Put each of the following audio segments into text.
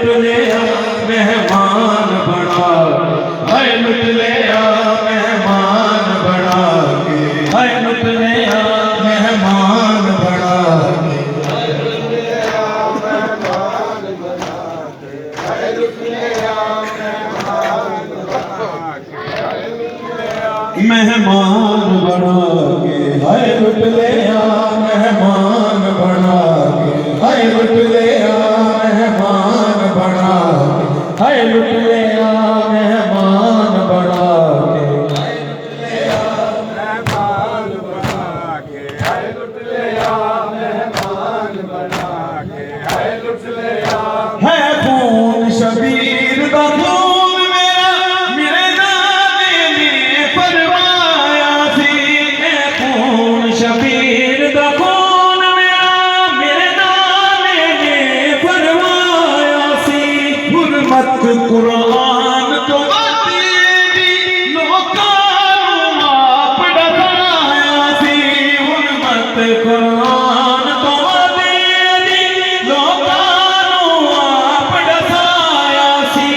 लिया मेहमान बना, हाय लुट लिया मेहमान बना के, हाय लुट लिया मेहमान बना के, हाय लुट लिया मेहमान बना के, हाय लुट लिया मेहमान बना के, मेहमान बना के, हाय लुट लिया मेहमान बना के, हाय लुट लिया मेहमान बना के, हाय लुट लिया मेहमान बना के, हाय लुट लिया मेहमान बना के, हाय लुट लिया मेहमान बना के, हाय लुट लिया। है खून शबीर दा खून मेरा मेरे नाने ने फरमाया सी, है खून शबीर दा खून मेरा मेरे नाने ने फरमाया सी, हुर्मत कुरान तो तेरी लोकां नूं आप डराया सी, हुर्मत कुरान तो तेरी लोकां नूं आप डराया सी,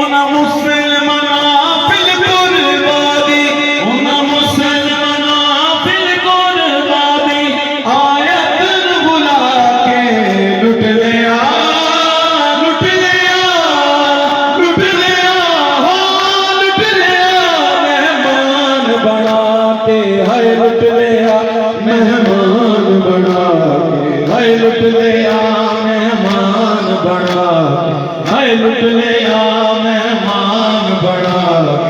उन्हां मुसलमानां फिल कुर्बानी, उन्हां मुसलमानां फिल कुर्बानी आयत नूं बुला के लुट लिया, लुट लिया, लुट लिया, हो लुट लिया मेहमान बना के, हाय लुट लिया मेहमान बना के, हाय लुट लिया मेहमान बना के, हाय लुट लिया मेहमान बना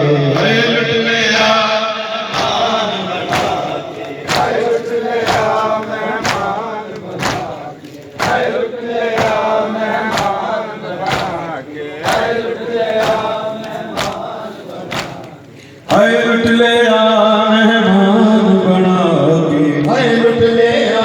के, हाय लुट लिया हाय लुट लिया मेहमान बना के, हाय लुट लिया मेहमान बना के, हाय लुट लिया मेहमान बना के, हाय लुट लिया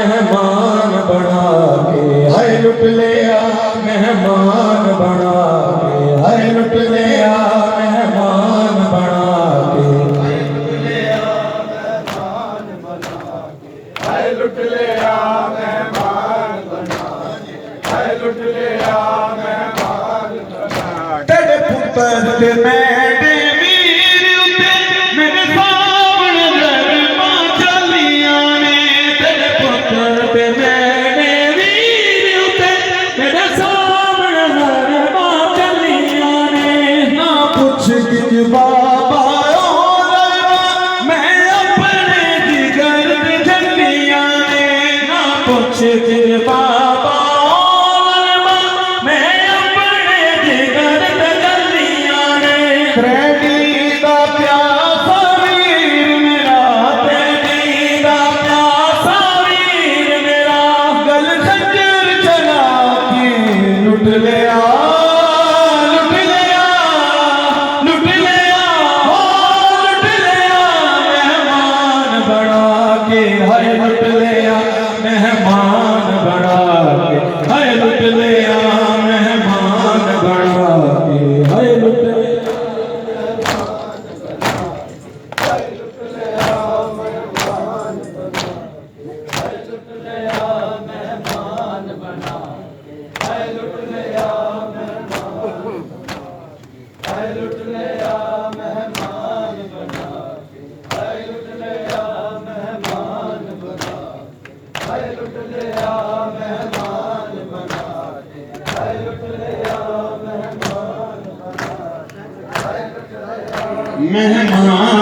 मेहमान बना के, हाय लुट लिया मेहमान बना के, हाय लुट लिया मेहमान बना के, हाय लुट लिया मेहमान बना के, हाय लुट लिया मेहमान बना के, हाय लुट लिया मेहमान बना के, तेरे पुत्र ते मेरे वीर उते मेरे सामने दरमा चलियां ने, तेरे पुत्र ते मेरे वीर उते मेरे सामने दरमा चलियां ने, ना पुछ कि बाबा ओ दरमा मैं अपने जिगर ते झल्लियां ने, ना पुछ कि बाबा ओ दरमा मैं अपने जिगर ते झल्लियां ने, त्रैनी दा प्यासा वीर मेरा, त्रैनी दा प्यासा वीर मेरा, गल खंजर चला के लुट लिया, लुट लिया, लुट लिया, हो लुट लिया मेहमान बना के, हाय लुट लिया मेहमान बना के, हाय लुट लिया मेहमान बना के, हाय लुट लिया मेहमान